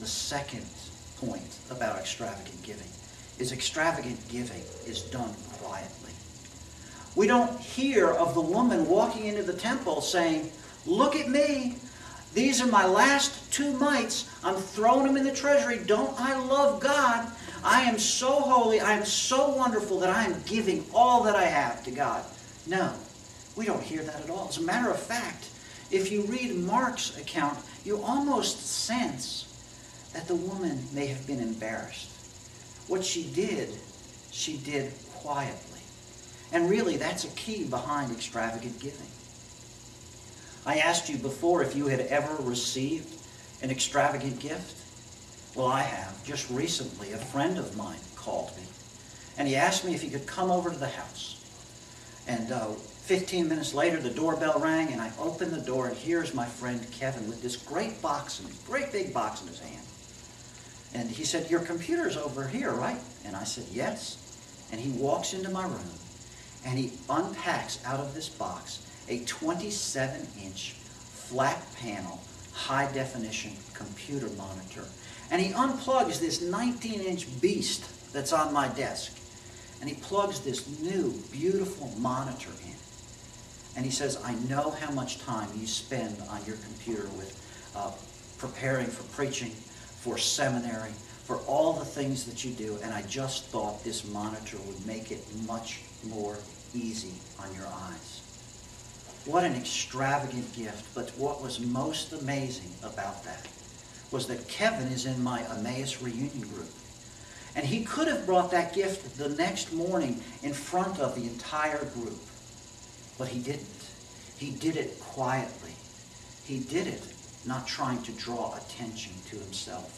the second point about extravagant giving is extravagant giving is done quietly. We don't hear of the woman walking into the temple saying, "Look at me. These are my last 2 mites. I'm throwing them in the treasury. Don't I love God? I am so holy. I am so wonderful that I am giving all that I have to God." No, we don't hear that at all. As a matter of fact, if you read Mark's account, you almost sense that the woman may have been embarrassed. What she did quietly. And really, that's a key behind extravagant giving. I asked you before if you had ever received an extravagant gift. Well, I have. Just recently, a friend of mine called me, and he asked me if he could come over to the house. And 15 minutes later, the doorbell rang, and I opened the door, and here's my friend Kevin with this great big box in his hand. And he said, "Your computer's over here, right?" And I said, "Yes." And he walks into my room, and he unpacks out of this box a 27-inch flat panel, high-definition computer monitor. And he unplugs this 19-inch beast that's on my desk. And he plugs this new, beautiful monitor in. And he says, "I know how much time you spend on your computer with preparing for preaching, for seminary, for all the things that you do, and I just thought this monitor would make it much more easy on your eyes." What an extravagant gift. But what was most amazing about that was that Kevin is in my Emmaus reunion group. And he could have brought that gift the next morning in front of the entire group. But he didn't. He did it quietly. He did it not trying to draw attention to himself.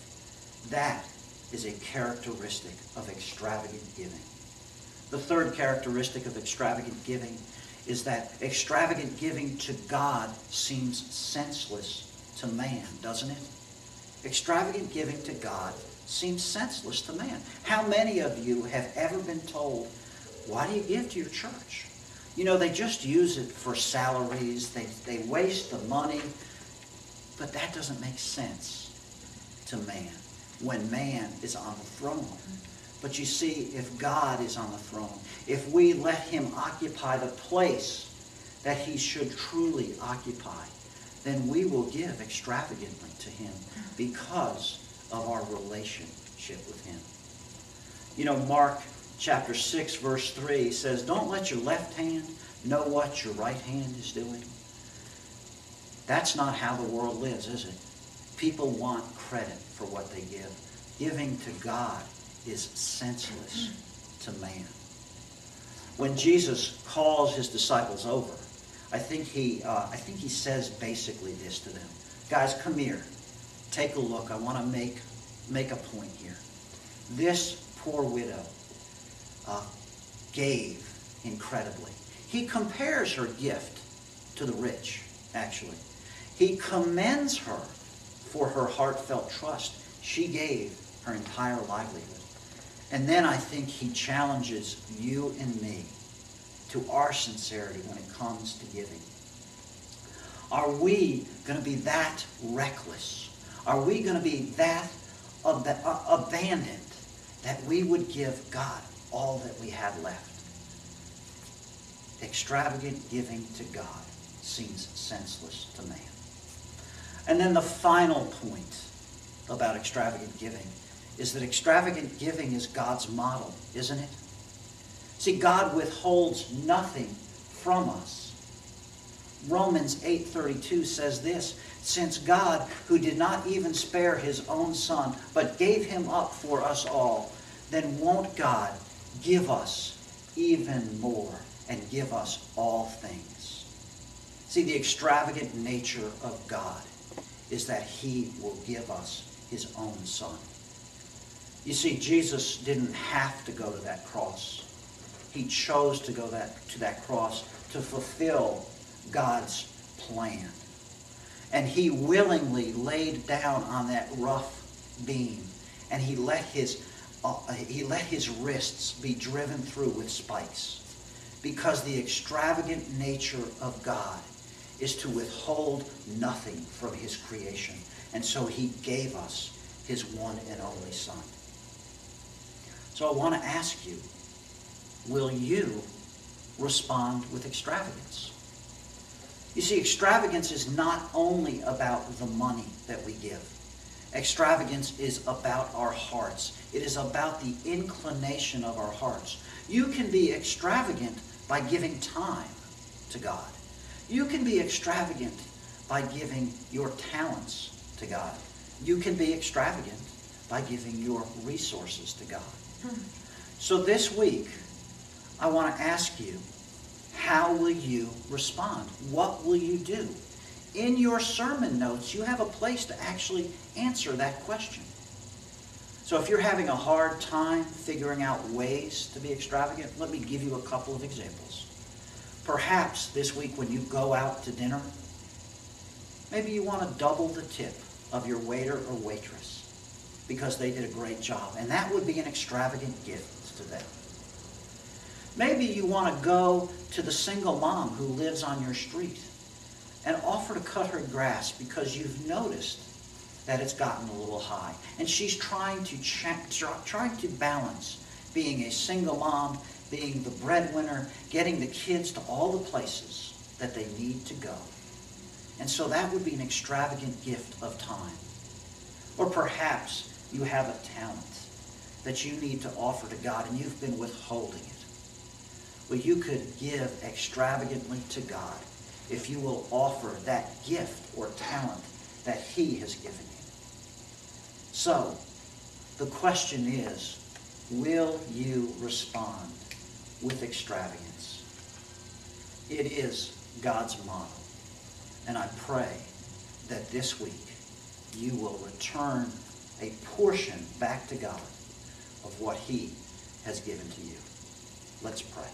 That is a characteristic of extravagant giving. The third characteristic of extravagant giving is that extravagant giving to God seems senseless to man, doesn't it? Extravagant giving to God seems senseless to man. How many of you have ever been told, "Why do you give to your church? You know, they just use it for salaries. They waste the money." But that doesn't make sense to man when man is on the throne. But you see, if God is on the throne, if we let him occupy the place that he should truly occupy, then we will give extravagantly to him because of our relationship with him. You know, Mark chapter 6, verse 3 says, "Don't let your left hand know what your right hand is doing." That's not how the world lives, is it? People want credit for what they give. Giving to God is senseless to man. When Jesus calls his disciples over, I think he says basically this to them: "Guys, come here. Take a look. I want to make a point here. This poor widow gave incredibly." He compares her gift to the rich, actually. He commends her for her heartfelt trust. She gave her entire livelihood. And then I think he challenges you and me to our sincerity when it comes to giving. Are we going to be that reckless? Are we going to be that abandoned that we would give God all that we had left? Extravagant giving to God seems senseless to man. And then the final point about extravagant giving is that extravagant giving is God's model, isn't it? See, God withholds nothing from us. Romans 8:32 says this: "Since God, who did not even spare his own son, but gave him up for us all, then won't God give us even more and give us all things?" See, the extravagant nature of God is that he will give us his own son. You see, Jesus didn't have to go to that cross. He chose to go to that cross to fulfill God's plan. And he willingly laid down on that rough beam, and he let his wrists be driven through with spikes, because the extravagant nature of God is to withhold nothing from his creation. And so he gave us his one and only Son. So I want to ask you, will you respond with extravagance? You see, extravagance is not only about the money that we give. Extravagance is about our hearts. It is about the inclination of our hearts. You can be extravagant by giving time to God. You can be extravagant by giving your talents to God. You can be extravagant by giving your resources to God. So this week, I want to ask you, how will you respond? What will you do? In your sermon notes, you have a place to actually answer that question. So if you're having a hard time figuring out ways to be extravagant, let me give you a couple of examples. Perhaps this week when you go out to dinner, maybe you want to double the tip of your waiter or waitress because they did a great job, and that would be an extravagant gift to them. Maybe you want to go to the single mom who lives on your street and offer to cut her grass because you've noticed that it's gotten a little high. And she's trying to balance being a single mom, being the breadwinner, getting the kids to all the places that they need to go. And so that would be an extravagant gift of time. Or perhaps you have a talent that you need to offer to God and you've been withholding it. Well, you could give extravagantly to God if you will offer that gift or talent that he has given you. So, the question is, will you respond with extravagance? It is God's model. And I pray that this week you will return a portion back to God of what he has given to you. Let's pray.